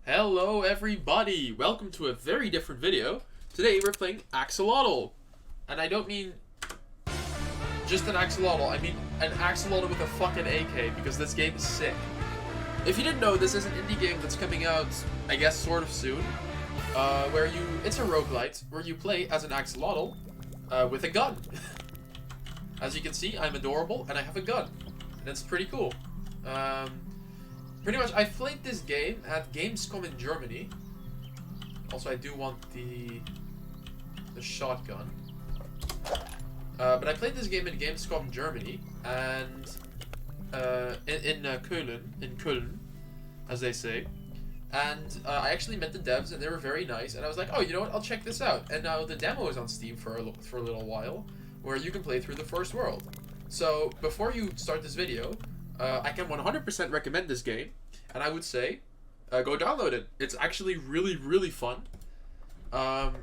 Hello everybody! Welcome to a very different video. Today we're playing AK-xolotl. And I don't mean just an AK-xolotl, I mean an AK-xolotl with a fucking AK, because this game is sick. If you didn't know, this is an indie game that's coming out, I guess, sort of soon. It's a roguelite, where you play as an AK-xolotl with a gun. As you can see, I'm adorable, and I have a gun. And it's pretty cool. Pretty much, I played this game at Gamescom in Germany. Also, I do want the shotgun. But I played this game in Gamescom Germany, and in Köln, as they say. And I actually met the devs, and they were very nice. And I was like, oh, you know what? I'll check this out. And now the demo is on Steam for a little while, where you can play through the first world. So before you start this video, I can 100% recommend this game, and I would say, go download it. It's actually really, really fun. And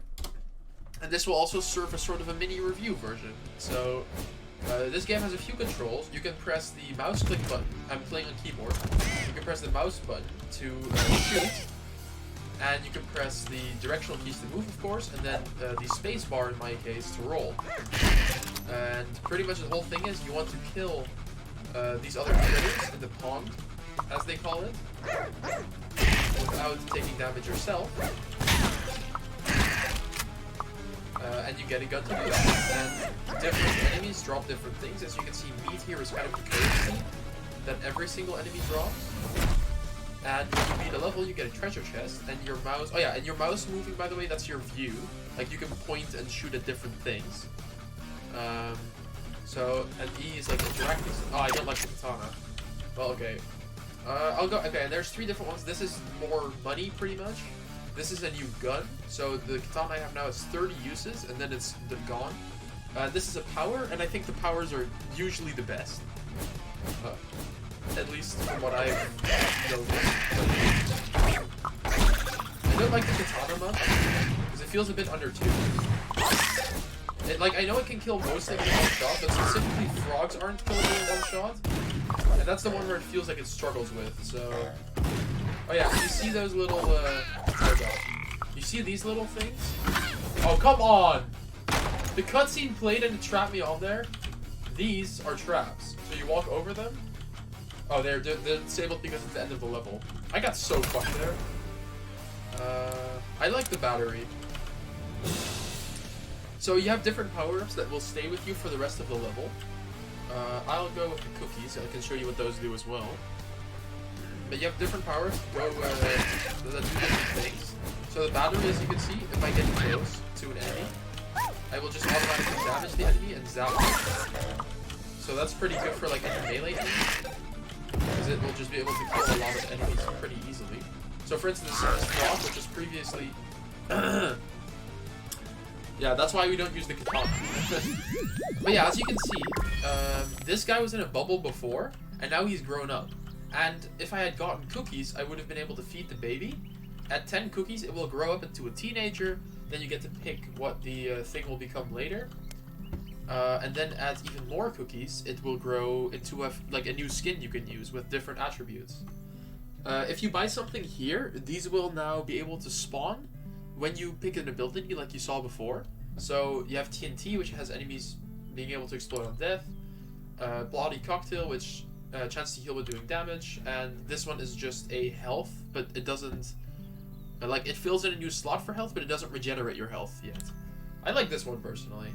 this will also serve as sort of a mini review version. So, this game has a few controls. You can press the mouse click button. I'm playing on keyboard. You can press the mouse button to shoot, and you can press the directional keys to move, of course, and then the space bar in my case to roll. And pretty much the whole thing is you want to kill these other critters in the pond, as they call it, without taking damage yourself. And you get a gun to do that. And different enemies drop different things. As you can see, meat here is kind of the currency that every single enemy drops. And when you beat a level, you get a treasure chest, and your mouse... Oh yeah, and your mouse moving, by the way, that's your view. Like, you can point and shoot at different things. So, and E is like interacting. Oh, I don't like the katana. Well, okay. I'll go. Okay, there's 3 different ones. This is more money, pretty much. This is a new gun. So the katana I have now has 30 uses, and then it's gone. This is a power, and I think the powers are usually the best. At least from what I've noticed. I don't like the katana much, because it feels a bit undertuned. Like, I know it can kill most things in one shot, but specifically frogs aren't killable in one shot. And that's the one where it feels like it struggles with, so... Oh yeah, so you see those little, you see these little things? Oh, come on! The cutscene played and it trapped me on there. These are traps. So you walk over them. Oh, they're disabled because it's the end of the level. I got so fucked there. I like the battery. So you have different power-ups that will stay with you for the rest of the level. I'll go with the cookies. I can show you what those do as well. But you have different powers that do different things. So the battery, as you can see, if I get close to an enemy, I will just automatically damage the enemy and zap them. So that's pretty good for like any melee enemies, because it will just be able to kill a lot of enemies pretty easily. So for instance, this frog, which was previously... Yeah, that's why we don't use the katana. But yeah, as you can see, this guy was in a bubble before, and now he's grown up. And if I had gotten cookies, I would have been able to feed the baby. At 10 cookies, it will grow up into a teenager. Then you get to pick what the thing will become later. And then at even more cookies, it will grow into a new skin you can use with different attributes. If you buy something here, these will now be able to spawn when you pick an ability like you saw before. So you have TNT, which has enemies being able to explode on death. Bloody Cocktail, which chance to heal with doing damage. And this one is just a health, but it doesn't... like, it fills in a new slot for health, but it doesn't regenerate your health yet. I like this one personally.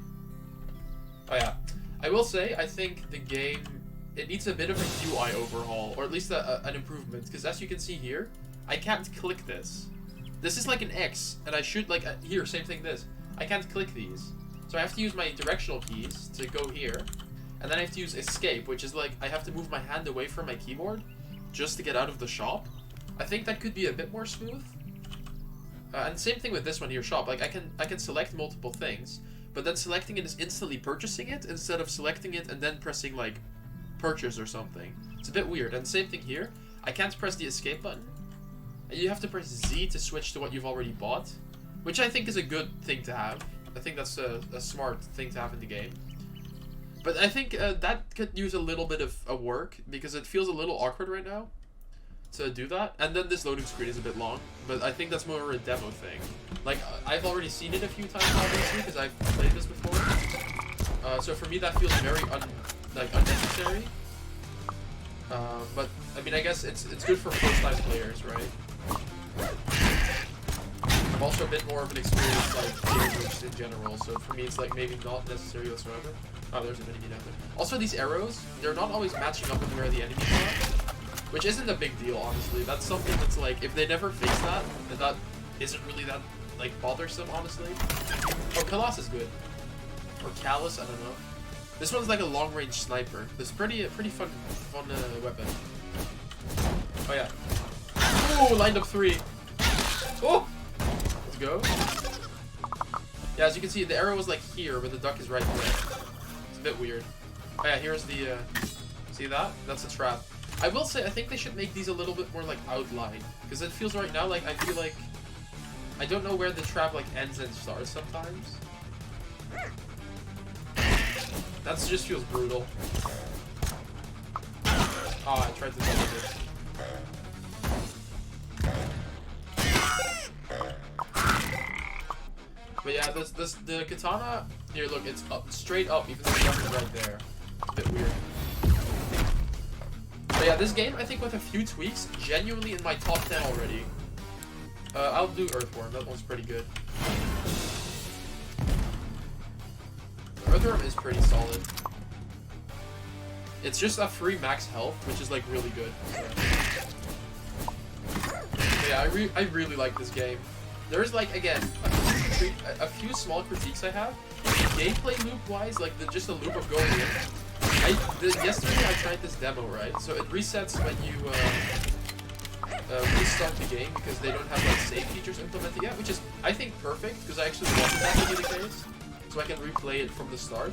Oh yeah. I will say, I think the game... It needs a bit of a UI overhaul, or at least an improvement. Because as you can see here, I can't click this. This is like an X, and I should, like, here, same thing this. I can't click these. So I have to use my directional keys to go here, and then I have to use escape, which is like, I have to move my hand away from my keyboard just to get out of the shop. I think that could be a bit more smooth. And same thing with this one here, shop. Like, I can select multiple things, but then selecting it is instantly purchasing it, instead of selecting it and then pressing, like, purchase or something. It's a bit weird. And same thing here. I can't press the escape button. And you have to press Z to switch to what you've already bought, which I think is a good thing to have. I think that's a smart thing to have in the game. But I think that could use a little bit of work, because it feels a little awkward right now. to do that. And then this loading screen is a bit long, but I think that's more of a demo thing. Like, I've already seen it a few times, obviously, because I've played this before. So for me, that feels very unnecessary. But I mean, I guess it's good for first-time players, right? I'm also a bit more of an experienced gamer in general, so for me, it's like maybe not necessary whatsoever. Oh, there's an enemy down there. Also, these arrows, they're not always matching up with where the enemies are, which isn't a big deal, honestly. That's something that's like, if they never fix that, then that isn't really that like bothersome, honestly. Oh, Kalas is good, or Callus, I don't know. This one's like a long-range sniper. This is pretty fun weapon. Oh yeah. Ooh, lined up 3. Oh, let's go. Yeah, as you can see, the arrow is like here, but the duck is right there. It's a bit weird. Oh yeah, here's the. See that? That's a trap. I will say, I think they should make these a little bit more like outlined, because it feels right now like I feel like I don't know where the trap like ends and starts sometimes. That just feels brutal. Oh, I tried to double this. But yeah, the katana here. Look, it's up, straight up, even though the gun is right there. It's a bit weird. But yeah, this game, I think with a few tweaks, genuinely in my top 10 already. I'll do Earthworm. That one's pretty good. Earthworm is pretty solid. It's just a free max health, which is like really good. So yeah, I really like this game. There's like, again, a few small critiques I have. Gameplay loop wise, like just the loop of going in. Yesterday I tried this demo, right? So it resets when you restart the game because they don't have like save features implemented yet, which is, I think, perfect because I actually wanted that to be the case. So I can replay it from the start.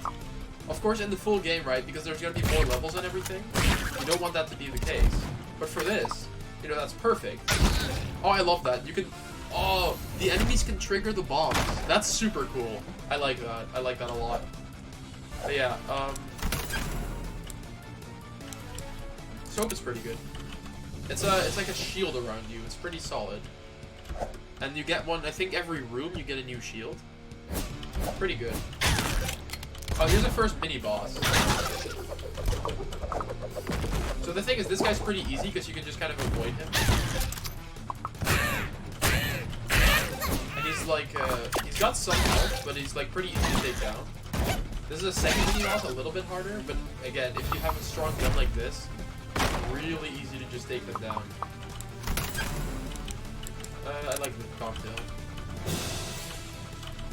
Of course, in the full game, right, because there's going to be more levels and everything, you don't want that to be the case. But for this, you know, that's perfect. Oh, I love that. You can... Oh, the enemies can trigger the bombs. That's super cool. I like that. I like that a lot. But yeah, Soap is pretty good. It's like a shield around you. It's pretty solid. And you get one, I think every room you get a new shield. Pretty good. Oh, here's the first mini-boss. So the thing is, this guy's pretty easy because you can just kind of avoid him. And he's like, he's got some health, but he's like pretty easy to take down. This is a second mini-boss, a little bit harder, but again, if you have a strong gun like this, it's really easy to just take them down. I like the cocktail.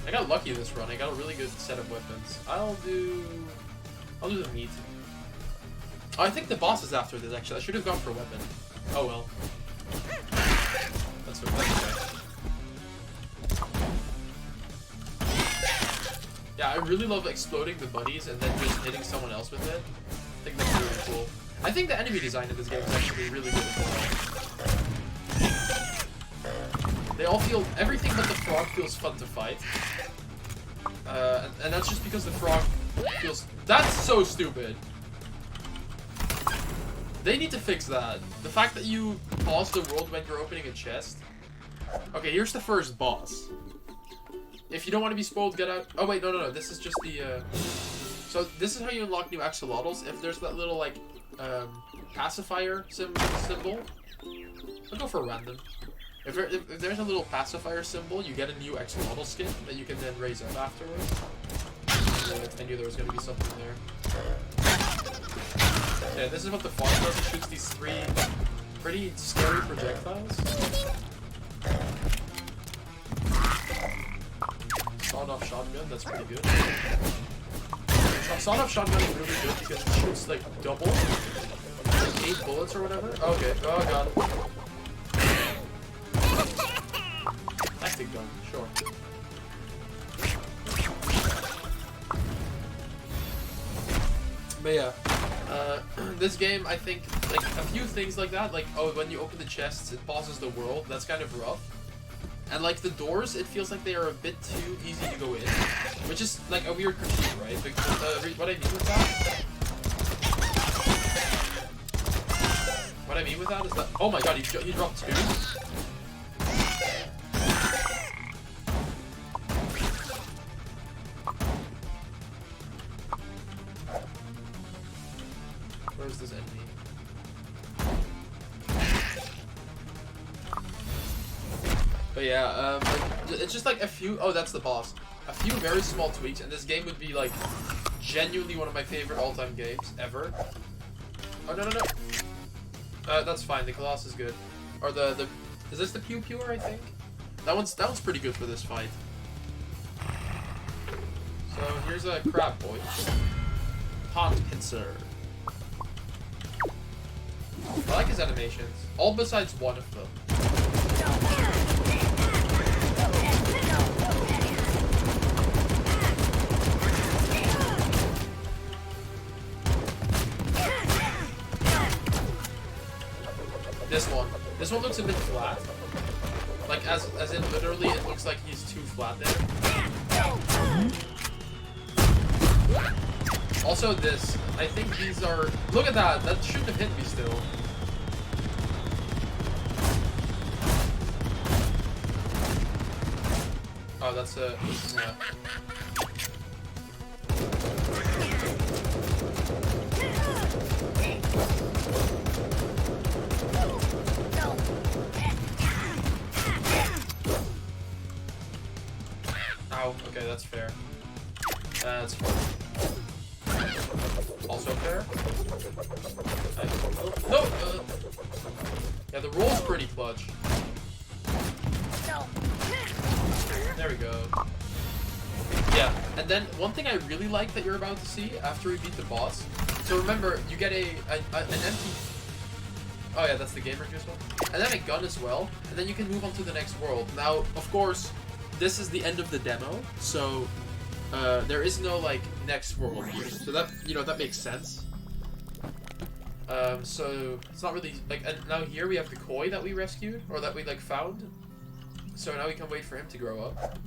I got lucky this run. I got a really good set of weapons. I'll do the meat. Oh, I think the boss is after this, actually. I should have gone for a weapon. Oh well. That's okay. Yeah, I really love exploding the buddies and then just hitting someone else with it. I think that's really cool. I think the enemy design in this game is actually really good as well. They all feel, everything but the frog feels fun to fight. And that's just because the frog feels, that's so stupid. They need to fix that. The fact that you pause the world when you're opening a chest. Okay, here's the first boss. If you don't want to be spoiled, get out. Oh wait, no. This is just the, so this is how you unlock new axolotls. If there's that little, like, pacifier symbol. I'll go for random. If there's a little pacifier symbol, you get a new axolotl skin that you can then raise up afterwards. I knew there was going to be something there. Yeah, this is what the fox does. It shoots these 3 pretty scary projectiles. Sawed-off shotgun, that's pretty good. Sawed-off shotgun is really good because it shoots like double, like 8 bullets or whatever. Okay, oh god. Tactic gun, sure. But yeah, this game, I think, like, a few things like that, like, oh, when you open the chests, it pauses the world, that's kind of rough. And, like, the doors, it feels like they are a bit too easy to go in, which is, like, a weird critique, right? Because, what I mean with that I mean with that is that... Oh my god, he dropped 2. Where's this enemy? But yeah, it's just like a few... Oh, that's the boss. A few very small tweaks, and this game would be like genuinely one of my favorite all-time games ever. Oh, no. That's fine. The Colossus is good. Or the... Is this the Pew Pewer, I think? That one's pretty good for this fight. So, here's a crab boy. Hot pincer. I like his animations. All besides one of them. This one looks a bit flat. Like, as in literally, it looks like he's too flat there. Also this, I think these are... Look at that! That shouldn't have hit me still. Oh, that's a... Ow, okay, that's fair. That's fair. Also fair. No! Yeah, the roll's pretty clutch. There we go. Yeah, and then one thing I really like that you're about to see after we beat the boss. So remember, you get an empty... Oh yeah, that's the gamer juice one. And then a gun as well, and then you can move on to the next world. Now, of course, this is the end of the demo, so there is no like next world here. So that, you know, that makes sense. So it's not really like, and now here we have the koi that we rescued, or that we like found. So now we can wait for him to grow up,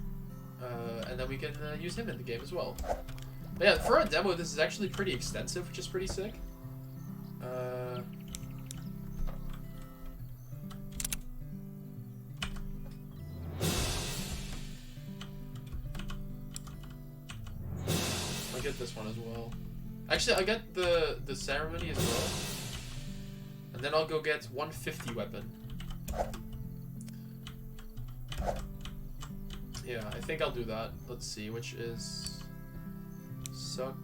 and then we can use him in the game as well. But yeah, for a demo, this is actually pretty extensive, which is pretty sick. I'll get this one as well. Actually, I'll get the ceremony as well, and then I'll go get 150 weapon. Yeah, I think I'll do that. Let's see, which is suck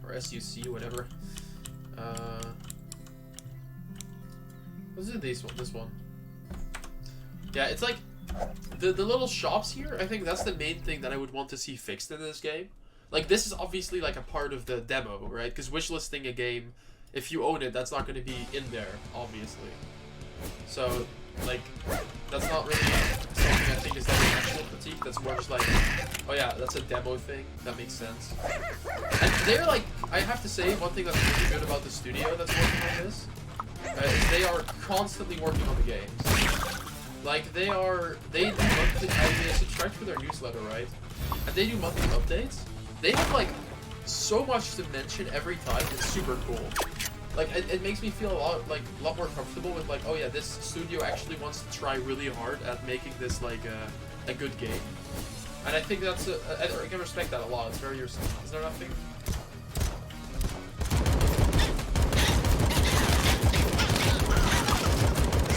or SUC, whatever. Let's do this one. Yeah, it's like the little shops here. I think that's the main thing that I would want to see fixed in this game. Like, this is obviously like a part of the demo, right? Because wishlisting a game, if you own it, that's not going to be in there, obviously. So, like, that's not really something I think is that an actual critique. That's more just like, oh yeah, that's a demo thing. That makes sense. And they're like, I have to say, one thing that's really good about the studio that's working on this is they are constantly working on the games. Like, they do monthly, I subscribe for their newsletter, right? And they do monthly updates. They have like so much to mention every time. It's super cool. Like, it makes me feel a lot more comfortable with like, oh yeah, this studio actually wants to try really hard at making this like a good game. And I think that's I can respect that a lot. It's very yourself. Is there nothing?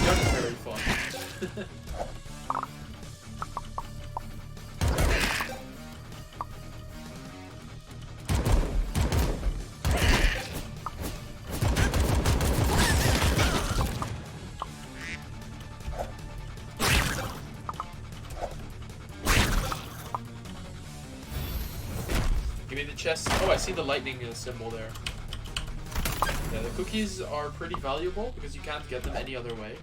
That's very fun. Give me the chest. Oh, I see the lightning symbol there. Yeah, the cookies are pretty valuable because you can't get them any other way.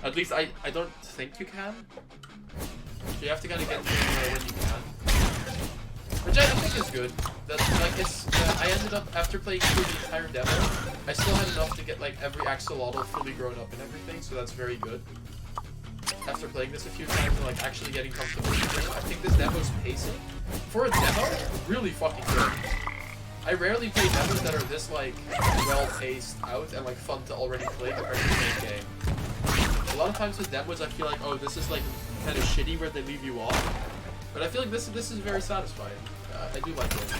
At least I don't think you can. So you have to kind of get them when you can. Which I think is good. That's like I ended up, after playing through the entire demo, I still had enough to get like every AK-xolotl fully grown up and everything, so that's very good. After playing this a few times and like actually getting comfortable with it, I think this demo's pacing for a demo really fucking good. I rarely play demos that are this like well paced out and like fun to already play compared to the main game. A lot of times with demos, I feel like, oh, this is like kind of shitty where they leave you off, but I feel like this is very satisfying. I do like it.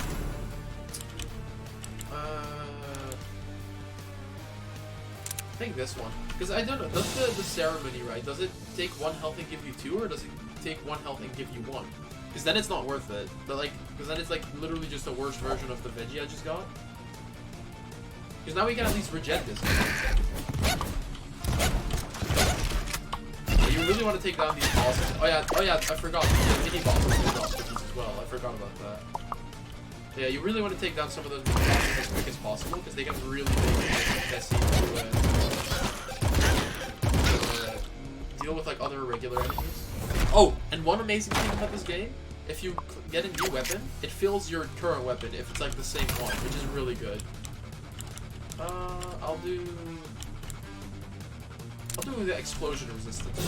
I think this one, because I don't know. Does the ceremony, right? Does it take 1 health and give you 2, or does it take 1 health and give you 1? Because then it's not worth it. But like, because then it's like literally just a worse version of the veggie I just got. Because now we can at least reject this. You really want to take down these bosses. Oh yeah, I forgot. The mini bosses do drop cookies as well. I forgot about that. Yeah, you really want to take down some of those mini bosses as quick as possible because they get really big and messy to deal with like other irregular enemies. Oh, and one amazing thing about this game, if you get a new weapon, it fills your current weapon if it's like the same one, which is really good. I'll do the explosion resistance one.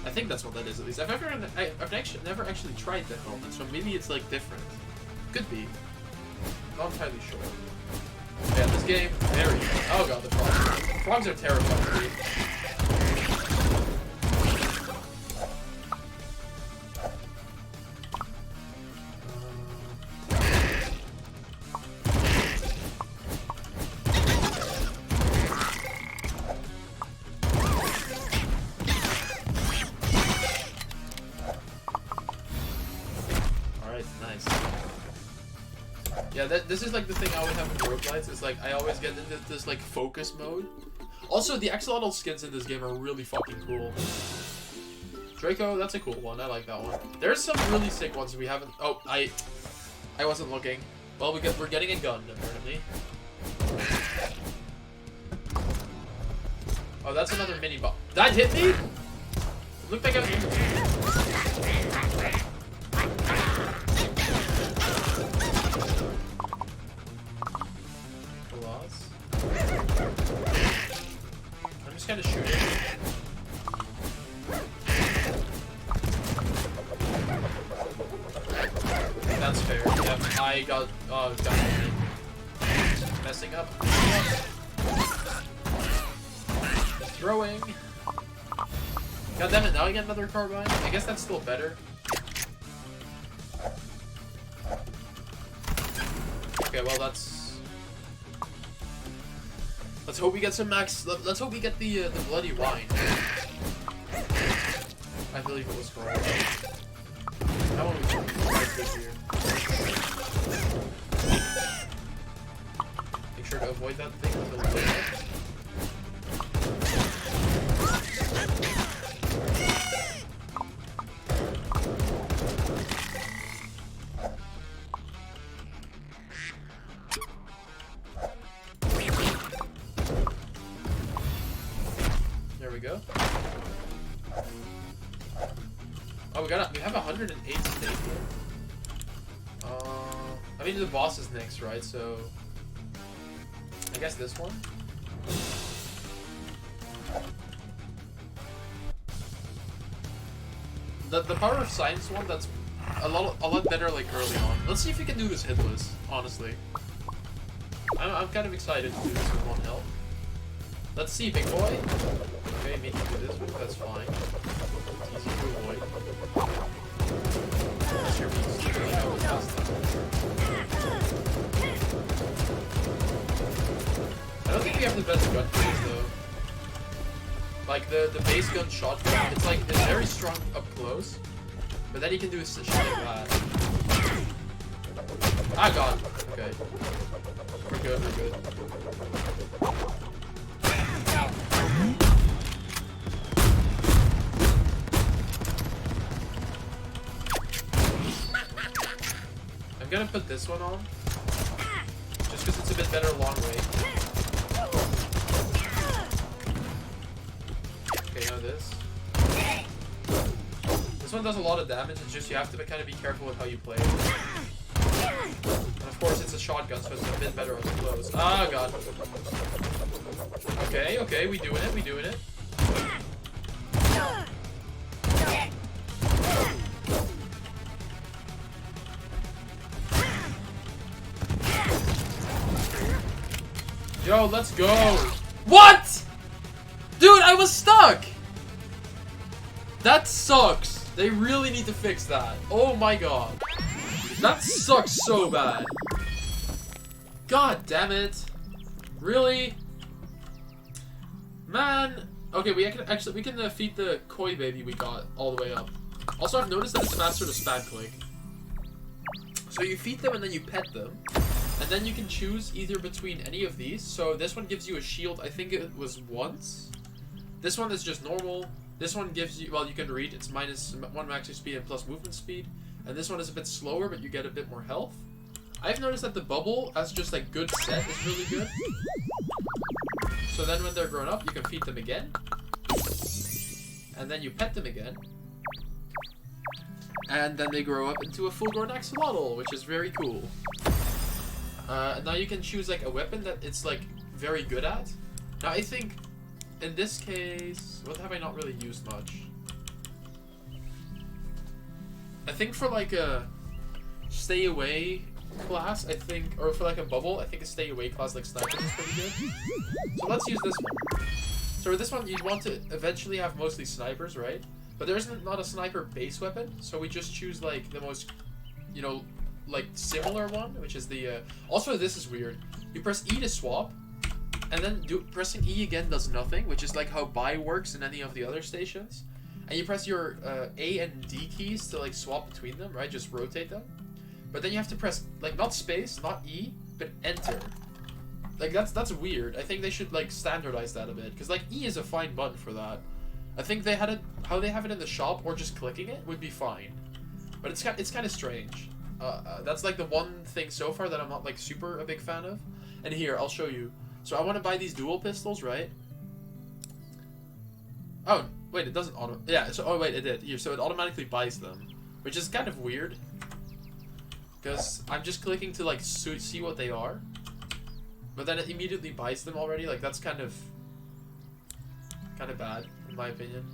I think that's what that is at least. I've never actually tried the helmet, so maybe it's like different. Could be. Not entirely sure. Yeah, this game, very good. Oh god, the frogs. Frogs are terrifying, dude. Yeah, this is like the thing I always have with roguelites. It's like I always get into this like focus mode. Also, the AK-xolotl skins in this game are really fucking cool. Draco, that's a cool one. I like that one. There's some really sick ones we haven't. Oh, I wasn't looking. Well, we're getting a gun apparently. Oh, that's another mini boss. That hit me. It looked like I was. I'm just kind of shooting. That's fair. Yep, I got messing up. Throwing. God damn it! Now I get another carbine. I guess that's still better. Okay, well that's. Let's hope we get some max. Let's hope we get the bloody wine. I believe it was called. That one was quite good here. Make sure to avoid that thing until we get it. There we go. Oh, we have 108 stake here. I mean the boss is next, right? So I guess this one. The power of science one, that's a lot better like early on. Let's see if we can do this hitless, honestly. I'm kind of excited to do this with 1 health. Let's see, big boy. Okay, maybe do this move, that's fine. It's easy to avoid. Unless you're being stupid, that was last time. I don't think we have the best gun for this though. Like the base gun shotgun, it's very strong up close. But then you can do shit like that. Ah god. Okay. We're good, we're good. I'm gonna put this one on, just because it's a bit better long range. Okay, now this. This one does a lot of damage, it's just you have to kind of be careful with how you play it. And of course it's a shotgun, so it's a bit better on the close. Ah, god. Okay, okay, we doing it, we doing it. Yo, let's go. What? Dude, I was stuck. That sucks. They really need to fix that. Oh my god. That sucks so bad. God damn it. Really? Man. Okay, we can defeat the koi baby we got all the way up. Also, I've noticed that it's faster to spam click. So you feed them and then you pet them. And then you can choose either between any of these. So this one gives you a shield, I think it was once. This one is just normal. This one gives you, well, you can read, it's -1 max speed and plus movement speed. And this one is a bit slower, but you get a bit more health. I've noticed that the bubble, as just like good set, is really good. So then when they're grown up, you can feed them again. And then you pet them again. And then they grow up into a full-grown axolotl, which is very cool. Now you can choose like a weapon that it's like very good at. Now I think in this case, what have I not really used much? I think for like a stay away class, I think, or for like a bubble, I think a stay away class like sniper is pretty good. So let's use this one. So with this one, you'd want to eventually have mostly snipers, right? But there's not a sniper base weapon, so we just choose like the most, you know, like similar one, which is the also this is weird. You press E to swap, and then pressing E again does nothing, which is like how buy works in any of the other stations. And you press your A and D keys to like swap between them, right? Just rotate them. But then you have to press like not space, not E, but enter. Like that's weird. I think they should like standardize that a bit, because like E is a fine button for that. I think they had it how they have it in the shop, or just clicking it would be fine. But it's kind of strange. That's like the one thing so far that I'm not like super a big fan of. And here, I'll show you. So I want to buy these dual pistols, right? Oh, wait, it doesn't auto... Yeah, so, oh wait, it did. Here, so it automatically buys them. Which is kind of weird. Because I'm just clicking to like see what they are. But then it immediately buys them already. Like, that's kind of bad, in my opinion.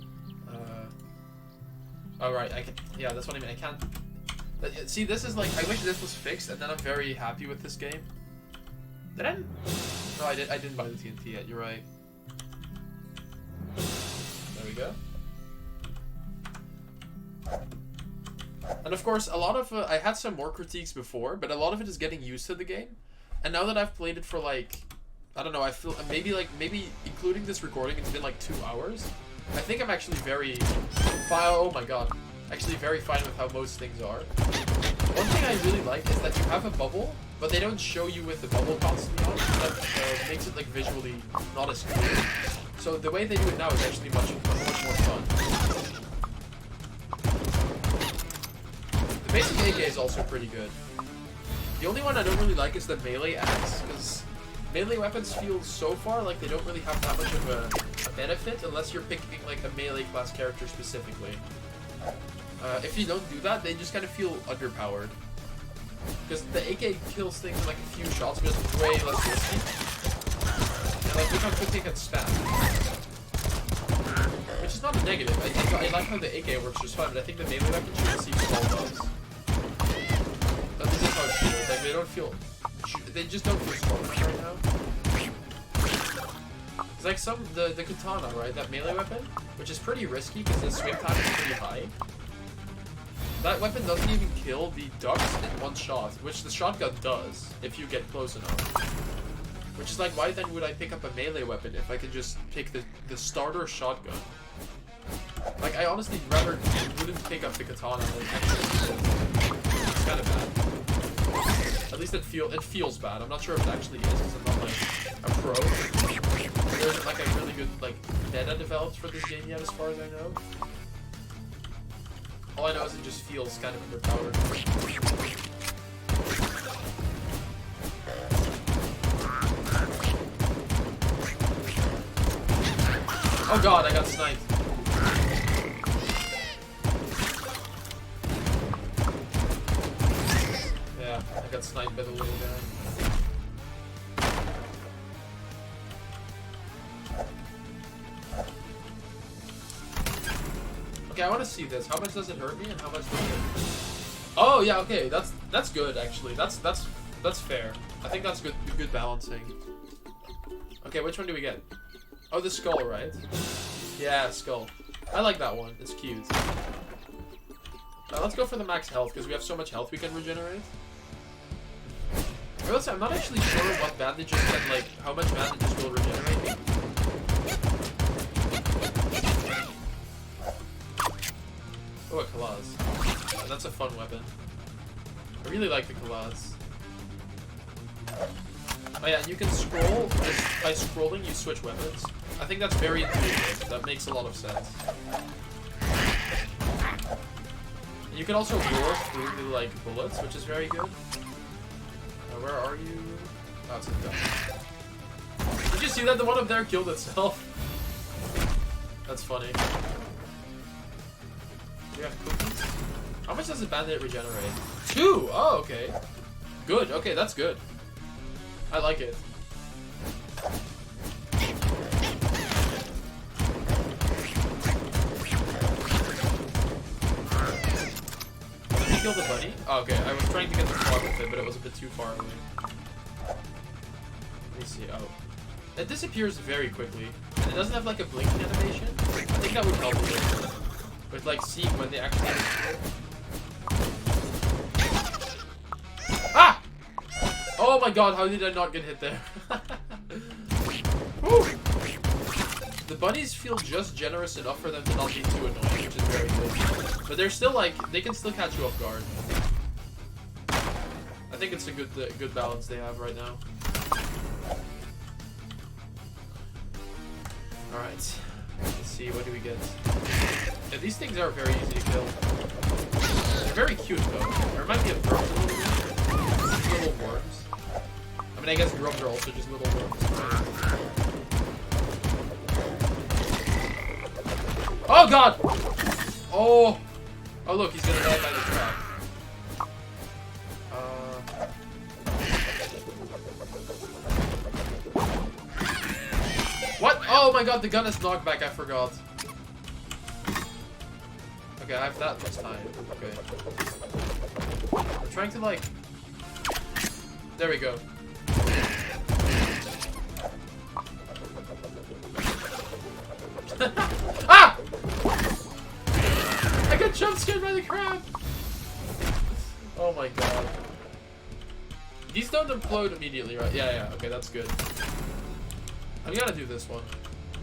Oh, right, yeah, that's what I mean. I can't... See, this is like, I wish this was fixed, and then I'm very happy with this game. Did I? No, I didn't buy the TNT yet, you're right. There we go. And of course, a lot of, I had some more critiques before, but a lot of it is getting used to the game. And now that I've played it for like, I don't know, I feel, maybe including this recording, it's been like 2 hours. I think I'm actually very fine, oh my god. Actually very fine with how most things are. One thing I really like is that you have a bubble, but they don't show you with the bubble constantly on. That makes it like visually not as clear. So the way they do it now is actually much more fun. The basic AK is also pretty good. The only one I don't really like is the melee axe, because melee weapons feel so far like they don't really have that much of a benefit unless you're picking like a melee class character specifically. If you don't do that, they just kind of feel underpowered. Because the AK kills things in like a few shots, but it's way less risky. And like, look how quickly it can spam. Which is not a negative. I like how the AK works just fine, but I think the melee weapon should receive small bugs. But this is how it feels. Like, they don't feel... They just don't feel strong enough right now. It's like the katana, right? That melee weapon, which is pretty risky because the swing time is pretty high. That weapon doesn't even kill the ducks in one shot, which the shotgun does, if you get close enough. Which is like, why then would I pick up a melee weapon if I could just pick the starter shotgun? Like, I honestly rather wouldn't pick up the katana than actually. It's kind of bad. At least it feels bad. I'm not sure if it actually is, because I'm not like a pro. There isn't like a really good like meta developed for this game yet, as far as I know. All I know is it just feels kind of underpowered. Oh god, I got sniped. Yeah, I got sniped by the little guy. Okay, I want to see this. How much does it hurt me, and how much does it? Oh yeah, okay, that's good actually. That's fair. I think that's good balancing. Okay, which one do we get? Oh, the skull, right? Yeah, skull. I like that one. It's cute. Let's go for the max health, because we have so much health we can regenerate. Or else I'm not actually sure what bandages and, like, how much bandages will regenerate me. Oh, a Kalaz. That's a fun weapon. I really like the Kalaz. Oh yeah, and you can scroll. By scrolling, you switch weapons. I think that's very intuitive. That makes a lot of sense. And you can also roar through the, like, bullets, which is very good. Where are you? Oh, it's a gun. Did you see that? The one up there killed itself. That's funny. Do you have cookies? How much does a bandit regenerate? 2! Oh, okay. Good. Okay, that's good. I like it. Did you kill the bunny? Oh, okay, I was trying to get the frog with it, but it was a bit too far away. Let me see. Oh. It disappears very quickly. And it doesn't have like a blinking animation. I think that would help a bit. With like seeing when they actually disappear. Ah! Oh my god, how did I not get hit there? Woo! The bunnies feel just generous enough for them to not be too annoying, which is very good. But they're still like, they can still catch you off guard. I think it's a good balance they have right now. Alright. Let's see, what do we get? Yeah, these things are very easy to kill. They're very cute though. They remind me of grubs a little bit. These little worms. I mean, I guess grubs are also just little worms. Oh god! Oh! Oh look, he's gonna die by the trap. What? Oh my god, the gun is knockback, I forgot. Okay, I have that this time. Okay. I'm trying to like... There we go. Ah! I got jump scared by the crab! Oh my god. These don't implode immediately, right? Yeah, okay, that's good. I'm gonna do this one.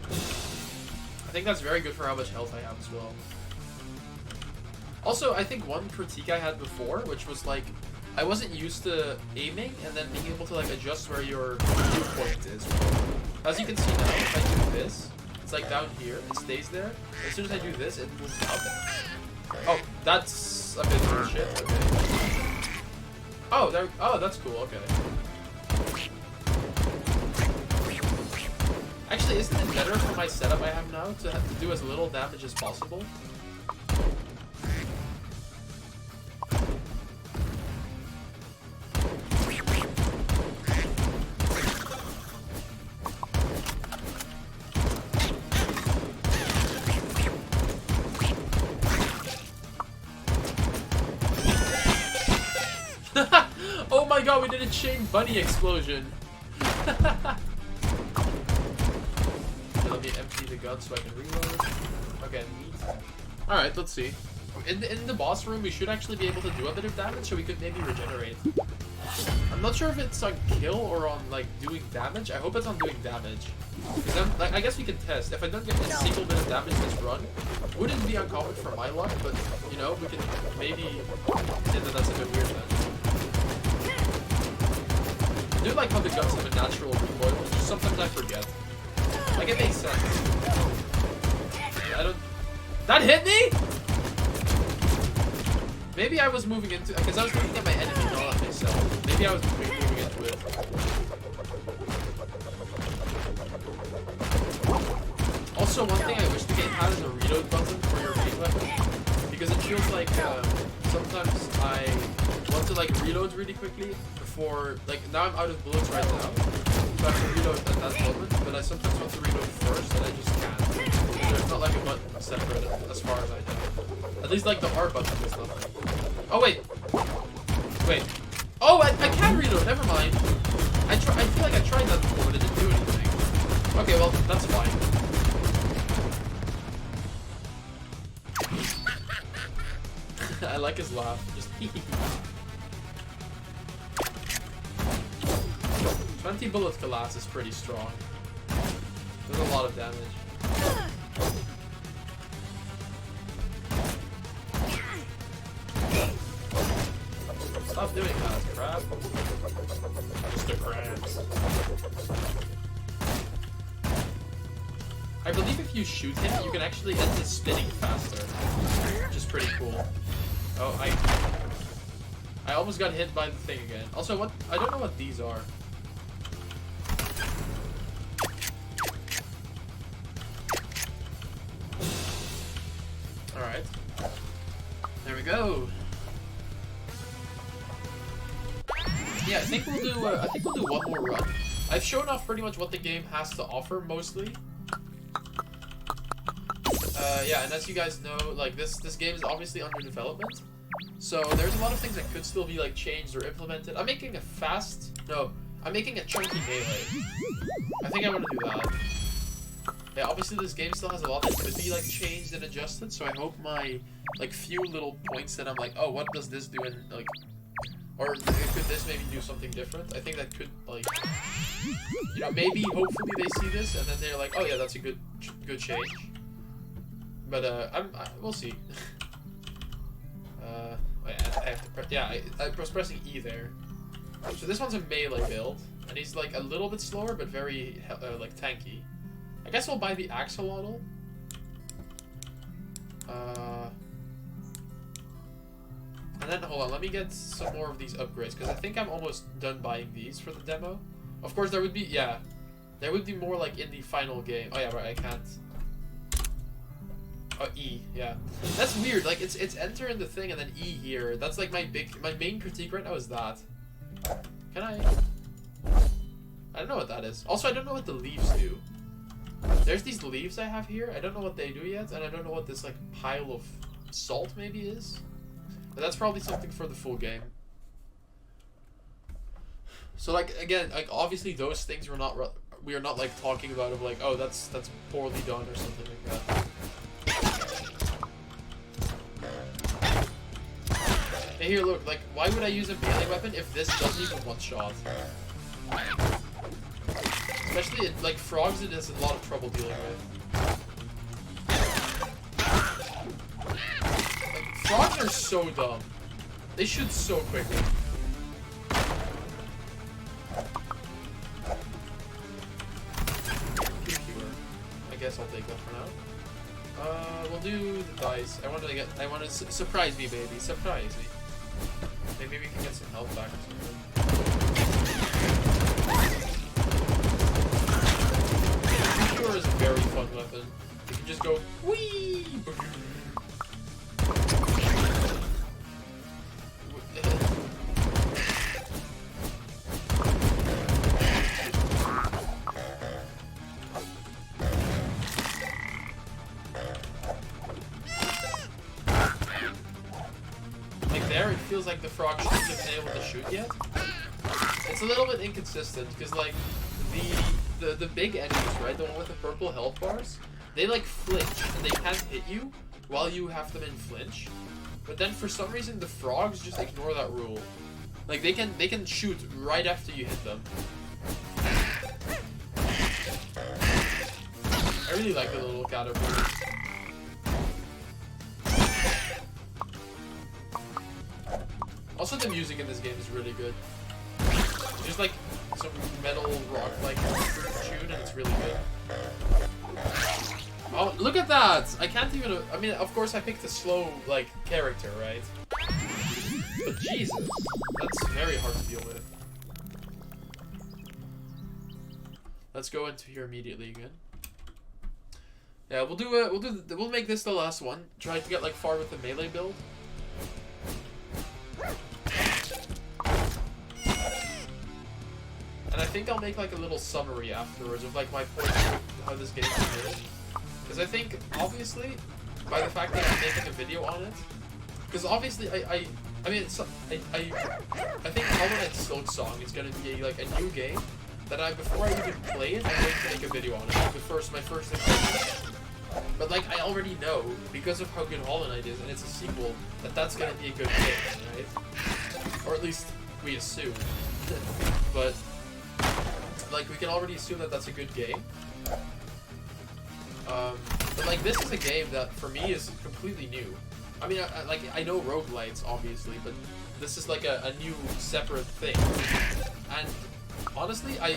I think that's very good for how much health I have as well. Also, I think one critique I had before, which was like, I wasn't used to aiming and then being able to like adjust where your viewpoint is. As you can see now, if I do this, it's like down here, it stays there. As soon as I do this, it moves up. Oh, that's a bit bullshit. Okay. Oh, there. Oh, that's cool. Okay. Actually, isn't it better for my setup I have now to have to do as little damage as possible? Oh my god, we did a chain bunny explosion. Let me empty the gun so I can reload. Okay, neat. Alright, let's see. In the boss room, we should actually be able to do a bit of damage, so we could maybe regenerate. I'm not sure if it's on kill or on, like, doing damage. I hope it's on doing damage. Because then, like, I guess we can test. If I don't get a single bit of damage this run, wouldn't be uncommon for my luck, but, you know, we can maybe say that that's a bit weird then. I do like how the guns have a natural recoil, which sometimes I forget. Like, it makes sense. I don't... That hit me?! Maybe I was moving into... Because I was looking at my enemy, not at myself. Maybe I was moving into it. Also, one thing I wish the game had is a reload button for your main weapon. Because it feels like sometimes I want to like reload really quickly before... Like, now I'm out of bullets right now. So I have to reload at that moment. But I sometimes want to reload first and I just can't. There's not like a button separate as far as I know. At least like the R button is not. Oh wait. Wait. Oh, I can reload. Never mind. I feel like I tried that before, but it didn't do anything. Okay, well, that's fine. I like his laugh. Just 20 bullet collapse is pretty strong. Does a lot of damage. Stop doing that, crap. Just the crabs. I believe if you shoot him, you can actually end his spinning faster. Which is pretty cool. Oh, I almost got hit by the thing again. Also, what? I don't know what these are. Alright. There we go. Yeah, I think we'll do one more run. I've shown off pretty much what the game has to offer mostly. Yeah, and as you guys know, like this game is obviously under development. So there's a lot of things that could still be like changed or implemented. I'm making a chunky melee. I think I want to do that. Yeah, obviously this game still has a lot that could be like changed and adjusted, so I hope my like few little points that I'm like, oh, what does this do, and like, or could this maybe do something different? I think that could, like, you know, maybe hopefully they see this and then they're like, oh yeah, that's a good change. But we'll see. I was pressing E there. So this one's a melee build, and he's like a little bit slower, but very like tanky. I guess we'll buy the AK-xolotl. And then hold on, let me get some more of these upgrades because I think I'm almost done buying these for the demo. Of course, there would be more like in the final game. Oh yeah, right, I can't. Oh, E, yeah. That's weird. Like it's enter in the thing and then E here. That's like my main critique right now is that. Can I don't know what that is. Also, I don't know what the leaves do. There's these leaves I have here. I don't know what they do yet, and I don't know what this like pile of salt maybe is. But that's probably something for the full game. So like again, like obviously those things we are not like talking about of like, oh, that's poorly done or something like that. Hey, here, look, like, why would I use a melee weapon if this doesn't even one-shot? Especially, like, frogs it has a lot of trouble dealing with. Like, frogs are so dumb. They shoot so quickly. I guess I'll take that for now. We'll do the dice. I want to surprise me, baby. Surprise me. Maybe we can get some health back or something. Sure is a very fun weapon. You can just go whee. It feels like the frog shouldn't have been able to shoot yet. It's a little bit inconsistent because like the big enemies, right, the one with the purple health bars, they like flinch and they can't hit you while you have them in flinch. But then for some reason the frogs just ignore that rule. Like they can shoot right after you hit them. I really like the little caterpillars. Also, the music in this game is really good. It's just like some metal rock like tune, and it's really good. Oh, look at that! I can't even. I mean, of course, I picked a slow like character, right? But Jesus, that's very hard to deal with. Let's go into here immediately again. Yeah, we'll make this the last one. Try to get like far with the melee build. And I think I'll make like a little summary afterwards of like my points of how this game is. Because I think, obviously, by the fact that I'm making a video on it, because obviously I think Hollow Knight Silk Song is going to be like a new game that before I even play it, I'm going to make a video on it. Like my first impression. But like I already know, because of how good Hollow Knight is, and it's a sequel, that's gonna be a good game, right? Or at least we assume. But like we can already assume that that's a good game. But like this is a game that for me is completely new. I mean, I know roguelites obviously, but this is like a new separate thing. And honestly, I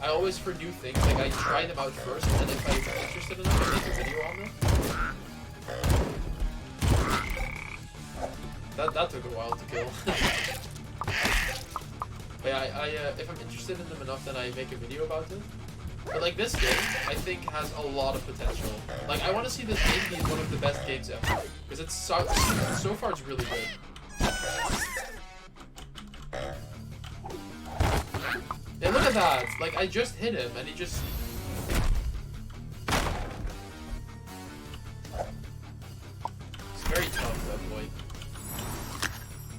always for new things like I try them out first, and then if I'm interested enough, I make a video on them. That took a while to kill. But yeah, if I'm interested in them enough, then I make a video about it. But like this game, I think has a lot of potential. Like I want to see this game be one of the best games ever, because it's so far it's really good. Yeah, look at that! Like I just hit him, and he just. It's very tough, that boy.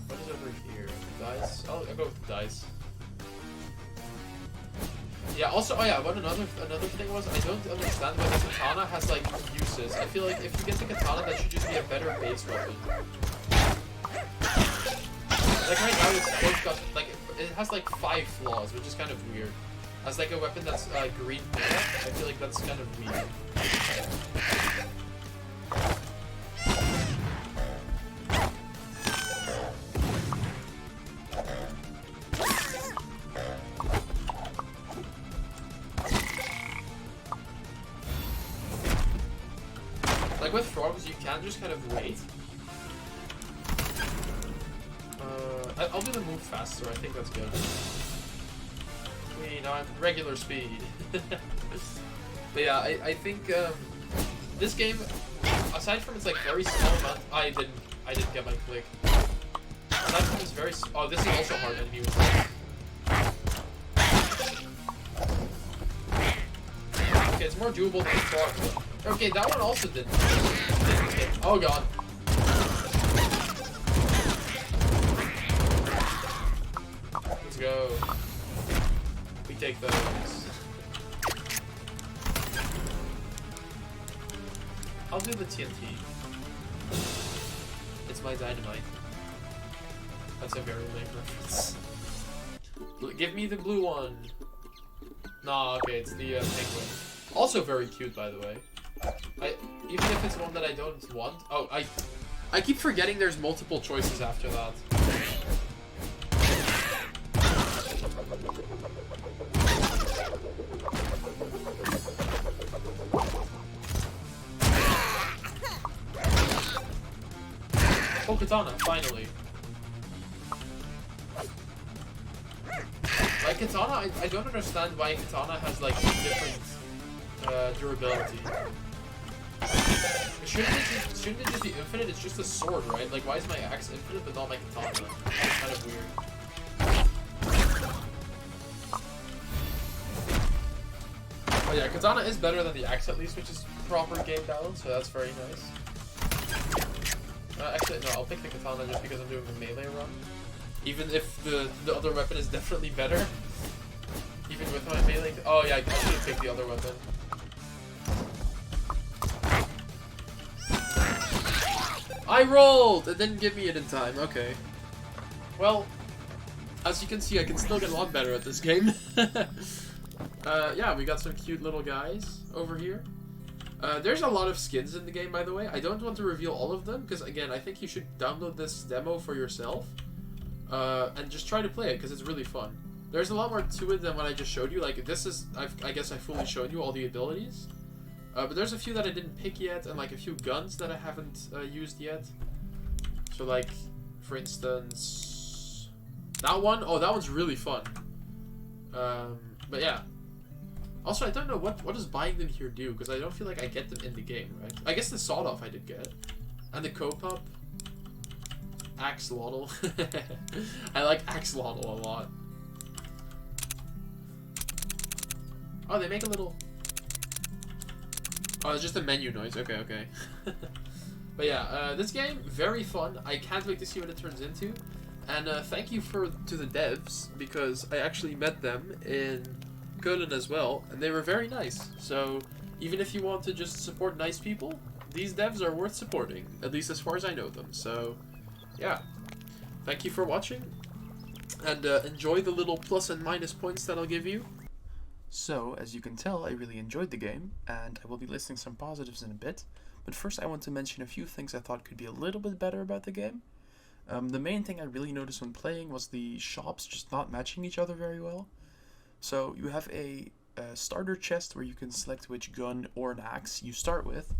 What is over here? Dice? I'll go with the dice. Yeah, also, oh yeah, what another thing was, I don't understand why the katana has, like, uses. I feel like if you get the katana, that should just be a better base weapon. Like, right now, it's both got, like, it has, like, 5 flaws, which is kind of weird. As, like, a weapon that's, green, I feel like that's kind of weird. Like with frogs, you can just kind of wait. I'll do the move faster, I think that's good. Now I'm regular speed. But yeah, I think this game, aside from its like very small amount, I didn't get my click. Aside from its very, oh, this is also hard enemy with that. Okay, it's more doable than the frog. Okay, that one also didn't hit. Oh god. Let's go. We take those. I'll do the TNT. It's my dynamite. That's a very lame reference. Give me the blue one. Nah, okay, it's the penguin. Also very cute, by the way. Even if it's one that I don't want. Oh, I keep forgetting there's multiple choices after that. Oh, katana, finally. Like katana, I don't understand why katana has like different durability. Shouldn't it just be infinite? It's just a sword, right? Like, why is my axe infinite but not my katana? It's kind of weird. Oh yeah, katana is better than the axe at least, which is proper game balance, so that's very nice. Actually, no, I'll pick the katana just because I'm doing a melee run. Even if the other weapon is definitely better. Even with my melee... Oh yeah, I should have picked the other weapon. I rolled! It didn't give me it in time, okay. Well, as you can see, I can still get a lot better at this game. Yeah, we got some cute little guys over here. There's a lot of skins in the game, by the way. I don't want to reveal all of them, because again, I think you should download this demo for yourself. And just try to play it, because it's really fun. There's a lot more to it than what I just showed you. Like, this is, I guess I fully showed you all the abilities. But there's a few that I didn't pick yet, and like a few guns that I haven't used yet. So like, for instance, that one. Oh, that one's really fun. But yeah. Also, I don't know what does buying them here do, because I don't feel like I get them in the game, right? I guess the sawed-off I did get, and the co-pup. AK-xolotl. I like AK-xolotl a lot. Oh, they make a little... Oh, it's just a menu noise. Okay, okay. But yeah, this game, very fun. I can't wait to see what it turns into. And thank you to the devs, because I actually met them in Köln as well, and they were very nice. So even if you want to just support nice people, these devs are worth supporting, at least as far as I know them. So yeah, thank you for watching, and enjoy the little plus and minus points that I'll give you. So, as you can tell, I really enjoyed the game, and I will be listing some positives in a bit. But first I want to mention a few things I thought could be a little bit better about the game. The main thing I really noticed when playing was the shops just not matching each other very well. So you have a starter chest where you can select which gun or an axe you start with,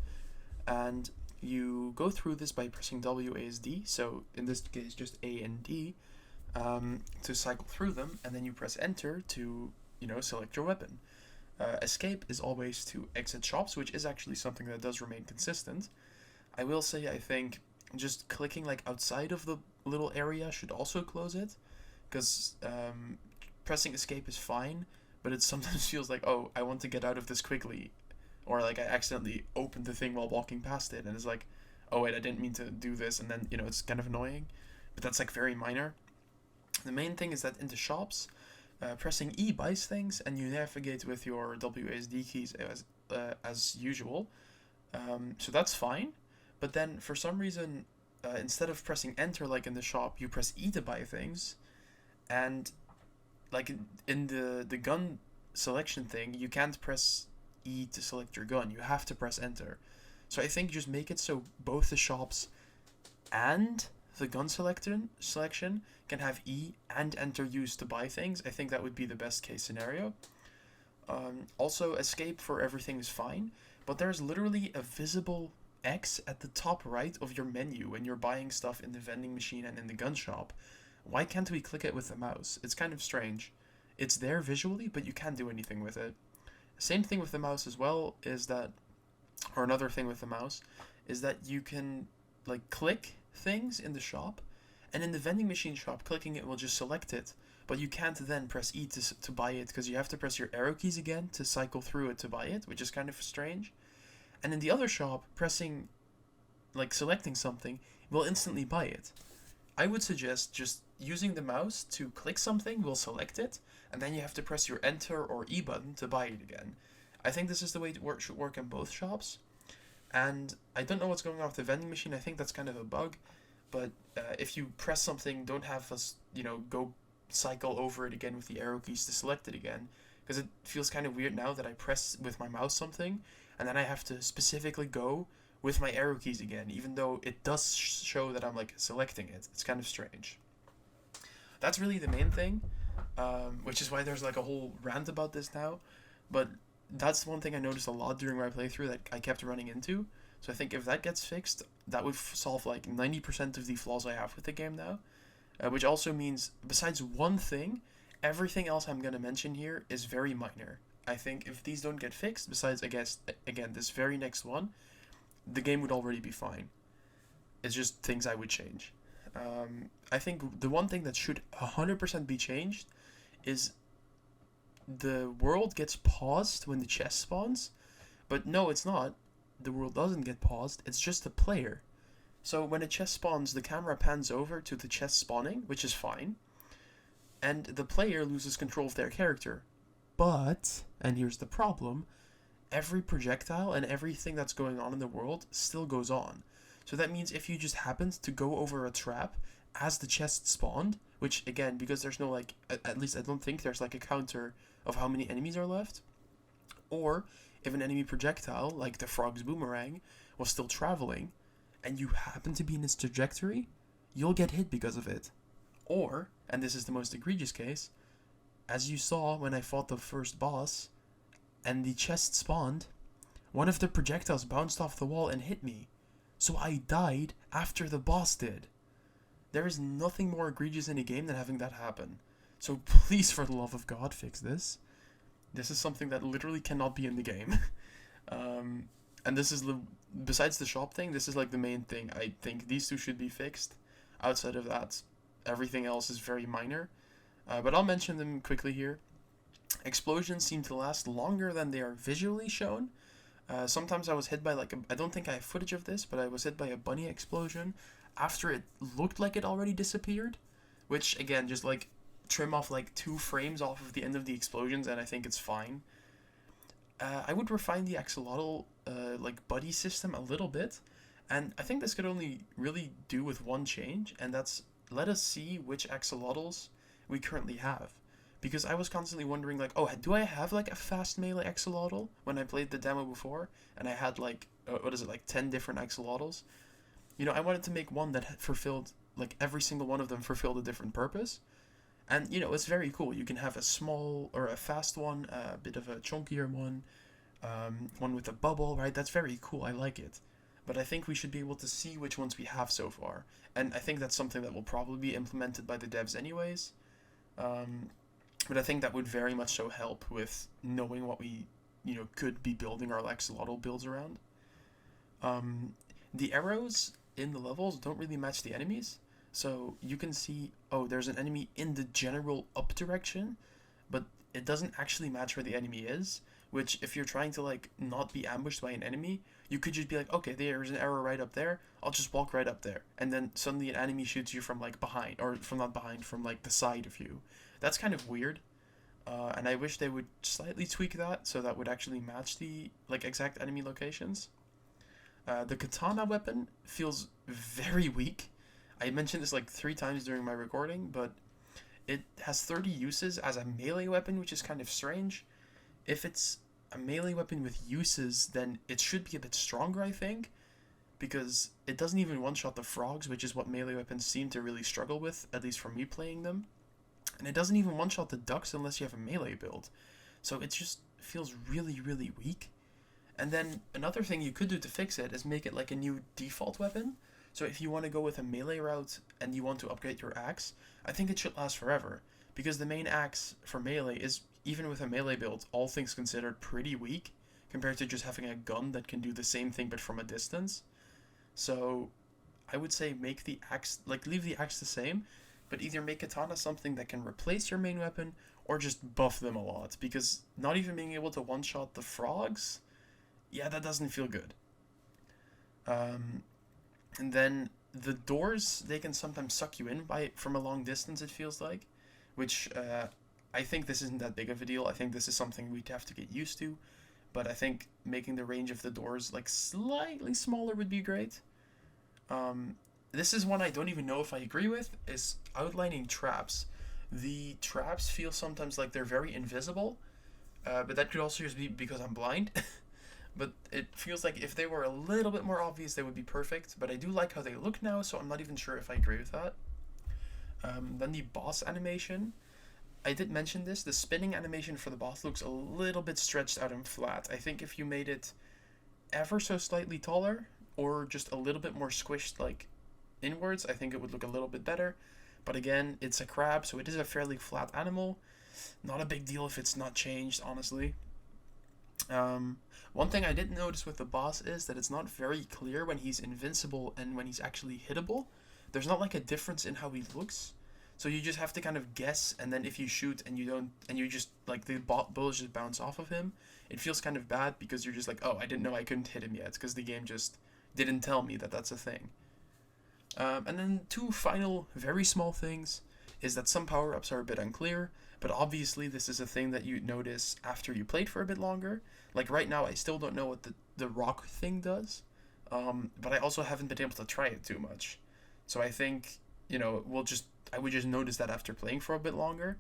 and you go through this by pressing WASD, so in this case just A and D, to cycle through them, and then you press enter to, select your weapon. Escape is always to exit shops, which is actually something that does remain consistent. I will say I think just clicking like outside of the little area should also close it, because pressing escape is fine, but it sometimes feels like, oh, I want to get out of this quickly, or like I accidentally opened the thing while walking past it, and it's like, oh wait, I didn't mean to do this, and then it's kind of annoying, but that's like very minor. The main thing is that in the shops, pressing E buys things, and you navigate with your WASD keys as usual, so that's fine. But then for some reason, instead of pressing enter like in the shop, you press E to buy things, and like in the gun selection thing, you can't press E to select your gun, you have to press enter. So I think just make it so both the shops and the gun selection can have E and enter used to buy things. I think that would be the best case scenario. Also, escape for everything is fine, but there's literally a visible X at the top right of your menu when you're buying stuff in the vending machine and in the gun shop. Why can't we click it with the mouse? It's kind of strange. It's there visually, but you can't do anything with it. Same thing with the mouse as well, or another thing with the mouse, is that you can like click things in the shop, and in the vending machine shop, clicking it will just select it, but you can't then press E to buy it, because you have to press your arrow keys again to cycle through it to buy it, which is kind of strange. And in the other shop, selecting something will instantly buy it. I would suggest just using the mouse to click something will select it, and then you have to press your enter or E button to buy it again. I think this is the way it should work in both shops. And I don't know what's going on with the vending machine. I think that's kind of a bug. But if you press something, don't have us, go cycle over it again with the arrow keys to select it again. Because it feels kind of weird now that I press with my mouse something, and then I have to specifically go with my arrow keys again, even though it does show that I'm selecting it. It's kind of strange. That's really the main thing, which is why there's a whole rant about this now. But that's one thing I noticed a lot during my playthrough that I kept running into. So I think if that gets fixed, that would solve 90% of the flaws I have with the game now. Which also means, besides one thing, everything else I'm going to mention here is very minor. I think if these don't get fixed, besides, I guess, again, this very next one, the game would already be fine. It's just things I would change. I think the one thing that should 100% be changed is the world gets paused when the chest spawns. But no, it's not. The world doesn't get paused. It's just the player. So when a chest spawns, the camera pans over to the chest spawning, which is fine. And the player loses control of their character. But, and here's the problem, every projectile and everything that's going on in the world still goes on. So that means if you just happened to go over a trap as the chest spawned, which again, because there's no at least I don't think there's a counter of how many enemies are left, or if an enemy projectile, like the frog's boomerang, was still traveling, and you happen to be in its trajectory, you'll get hit because of it. Or, and this is the most egregious case, as you saw when I fought the first boss, and the chest spawned, one of the projectiles bounced off the wall and hit me, so I died after the boss did. There is nothing more egregious in a game than having that happen. So please, for the love of God, fix this. This is something that literally cannot be in the game. And this is, besides the shop thing, this is the main thing. I think these two should be fixed. Outside of that, everything else is very minor. But I'll mention them quickly here. Explosions seem to last longer than they are visually shown. Sometimes I was hit by I don't think I have footage of this, but I was hit by a bunny explosion after it looked like it already disappeared. which again just like trim off like 2 frames off of the end of the explosions, and I think it's fine. I would refine the axolotl like buddy system a little bit, and I think this could only really do with one change, and that's let us see which axolotls we currently have. Because I was constantly wondering, like, oh, do I have like a fast melee axolotl when I played the demo before, and I had like what is it, like 10 different axolotls? You know, I wanted to make one that fulfilled like every single one of them fulfilled a different purpose. And you know, it's very cool. You can have a small or a fast one, a bit of a chunkier one, one with a bubble, right? That's very cool. I like it. But I think we should be able to see which ones we have so far. And I think that's something that will probably be implemented by the devs anyways. But I think that would very much so help with knowing what we, you know, could be building our axolotl builds around. The arrows in the levels don't really match the enemies. So you can see, oh, there's an enemy in the general up direction, but it doesn't actually match where the enemy is, which if you're trying to like not be ambushed by an enemy, you could just be like, okay, there's an arrow right up there, I'll just walk right up there, and then suddenly an enemy shoots you from like behind, or from not behind, from like the side of you. That's kind of weird, and I wish they would slightly tweak that so that would actually match the like exact enemy locations. The katana weapon feels very weak. I mentioned this like 3 times during my recording, but it has 30 uses as a melee weapon, which is kind of strange. If it's a melee weapon with uses, then it should be a bit stronger, I think, because it doesn't even one-shot the frogs, which is what melee weapons seem to really struggle with, at least for me playing them. And it doesn't even one-shot the ducks unless you have a melee build. So it just feels really, really weak. And then another thing you could do to fix it is make it like a new default weapon. So if you want to go with a melee route and you want to upgrade your axe, I think it should last forever. Because the main axe for melee is, even with a melee build, all things considered, pretty weak compared to just having a gun that can do the same thing but from a distance. So I would say make the axe, like leave the axe the same, but either make katana something that can replace your main weapon or just buff them a lot. Because not even being able to one-shot the frogs, yeah, that doesn't feel good. And then the doors, they can sometimes suck you in from a long distance, it feels like, which I think this isn't that big of a deal. I think this is something we'd have to get used to, but I think making the range of the doors like slightly smaller would be great. This is one I don't even know if I agree with, is outlining traps. The traps feel sometimes like they're very invisible, but that could also just be because I'm blind. But it feels like if they were a little bit more obvious, they would be perfect. But I do like how they look now, so I'm not even sure if I agree with that. Then the boss animation. I did mention this. The spinning animation for the boss looks a little bit stretched out and flat. I think if you made it ever so slightly taller, or just a little bit more squished, like inwards, I think it would look a little bit better. But again, it's a crab, so it is a fairly flat animal. Not a big deal if it's not changed, honestly. One thing I didn't notice with the boss is that it's not very clear when he's invincible and when he's actually hittable. There's not like a difference in how he looks, so you just have to kind of guess, and then if you shoot and you don't, and you just like the bullets just bounce off of him, it feels kind of bad because you're just like, oh, I didn't know I couldn't hit him yet because the game just didn't tell me that that's a thing. And then 2 final very small things is that some power-ups are a bit unclear, but obviously this is a thing that you notice after you played for a bit longer. Like right now I still don't know what the rock thing does, but I also haven't been able to try it too much. So I think, you know, I would just notice that after playing for a bit longer.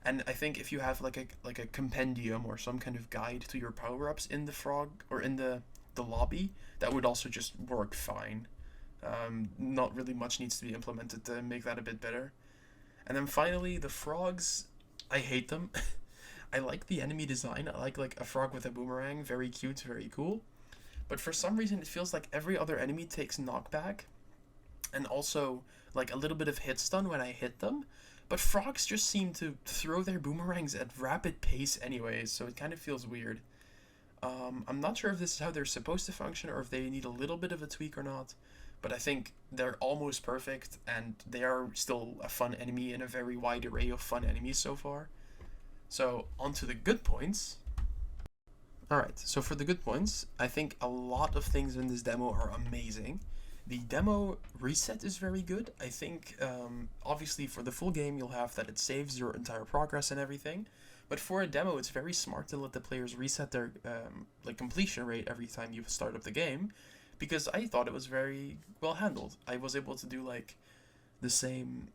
And I think if you have like a compendium or some kind of guide to your power-ups in the frog or in the lobby, that would also just work fine. Not really much needs to be implemented to make that a bit better. And then finally, the frogs, I hate them. I like the enemy design. I like a frog with a boomerang. Very cute, very cool. But for some reason, it feels like every other enemy takes knockback. And also, like, a little bit of hit stun when I hit them. But frogs just seem to throw their boomerangs at rapid pace anyways, so it kind of feels weird. I'm not sure if this is how they're supposed to function or if they need a little bit of a tweak or not. But I think they're almost perfect, and they are still a fun enemy in a very wide array of fun enemies so far. So, on to the good points. Alright, so for the good points, I think a lot of things in this demo are amazing. The demo reset is very good. I think, obviously, for the full game, you'll have that it saves your entire progress and everything. But for a demo, it's very smart to let the players reset their like completion rate every time you start up the game, because I thought it was very well handled. I was able to do the same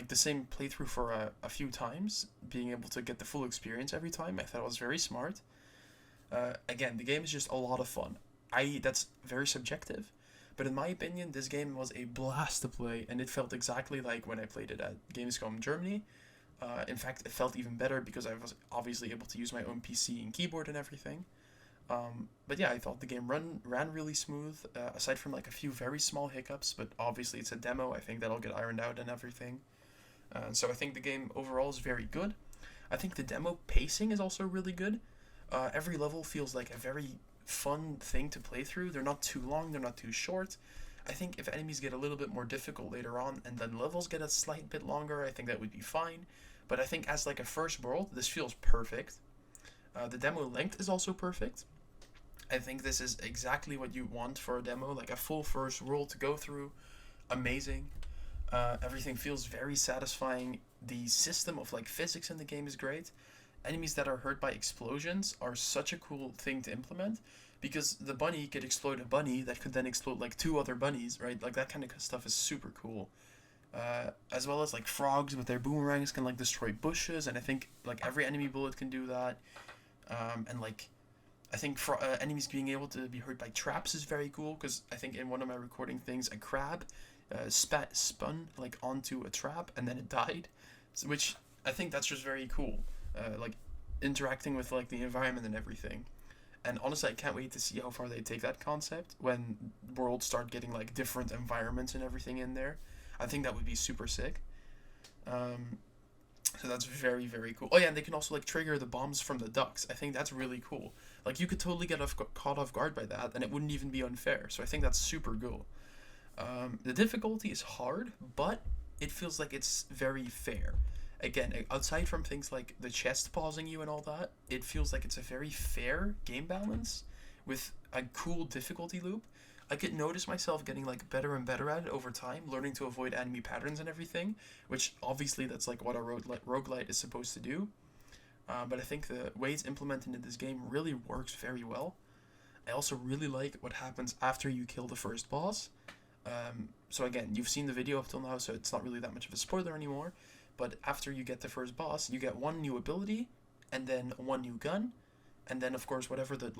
the same playthrough for a few times, being able to get the full experience every time. I thought it was very smart. Again, the game is just a lot of fun. That's very subjective, but in my opinion, this game was a blast to play, and it felt exactly like when I played it at Gamescom Germany. In fact, it felt even better because I was obviously able to use my own PC and keyboard and everything. But yeah, I thought the game ran really smooth, aside from like a few very small hiccups, but obviously it's a demo. I think that'll get ironed out and everything. So I think the game overall is very good. I think the demo pacing is also really good. Every level feels like a very fun thing to play through. They're not too long, they're not too short. I think if enemies get a little bit more difficult later on and then levels get a slight bit longer, I think that would be fine. But I think as like a first world, this feels perfect. The demo length is also perfect. I think this is exactly what you want for a demo, like a full first world to go through. Amazing. Everything feels very satisfying. The system of like physics in the game is great. Enemies that are hurt by explosions are such a cool thing to implement, because the bunny could explode a bunny that could then explode like two other bunnies, right? Like that kind of stuff is super cool. As well as like frogs with their boomerangs can like destroy bushes, and I think like every enemy bullet can do that. And like I think enemies being able to be hurt by traps is very cool, because I think in one of my recording things a crab spun like onto a trap and then it died, which I think that's just very cool. Like interacting with like the environment and everything. And honestly, I can't wait to see how far they take that concept when worlds start getting like different environments and everything in there. I think that would be super sick. So that's very, very cool. Oh yeah, and they can also like trigger the bombs from the ducks. I think that's really cool. Like you could totally get caught off guard by that, and it wouldn't even be unfair. So I think that's super cool. The difficulty is hard, but it feels like it's very fair. Again, outside from things like the chest pausing you and all that, it feels like it's a very fair game balance with a cool difficulty loop. I could notice myself getting like better and better at it over time, learning to avoid enemy patterns and everything, which obviously that's like what a roguelite is supposed to do. But I think the way it's implemented in this game really works very well. I also really like what happens after you kill the first boss. So again, you've seen the video up till now, so it's not really that much of a spoiler anymore. But after you get the first boss, you get one new ability, and then one new gun, and then of course whatever the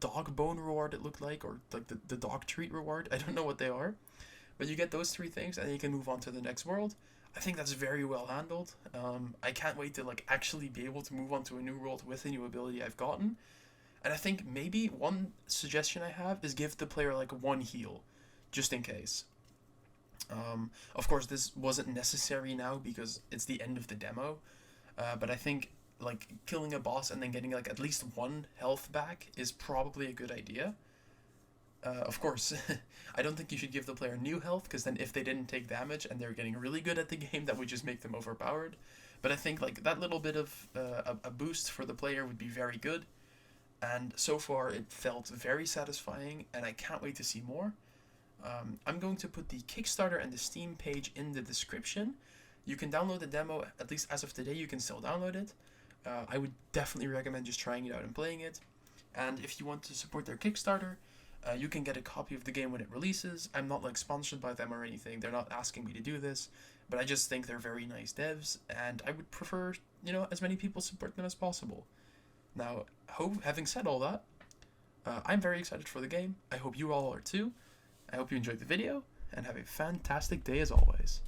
dog bone reward it looked like, or like the dog treat reward. I don't know what they are, but you get those three things, and then you can move on to the next world. I think that's very well handled. I can't wait to like actually be able to move on to a new world with a new ability I've gotten. And I think maybe one suggestion I have is give the player like one heal, just in case. Of course, this wasn't necessary now because it's the end of the demo, but I think like killing a boss and then getting like at least one health back is probably a good idea. Of course, I don't think you should give the player new health, because then if they didn't take damage and they're getting really good at the game, that would just make them overpowered. But I think like that little bit of a boost for the player would be very good. And so far, it felt very satisfying, and I can't wait to see more. I'm going to put the Kickstarter and the Steam page in the description. You can download the demo, at least as of today, you can still download it. I would definitely recommend just trying it out and playing it. And if you want to support their Kickstarter, you can get a copy of the game when it releases. I'm not like sponsored by them or anything. They're not asking me to do this, but I just think they're very nice devs, and I would prefer, as many people support them as possible. Now, having said all that, I'm very excited for the game. I hope you all are too. I hope you enjoyed the video, and have a fantastic day as always.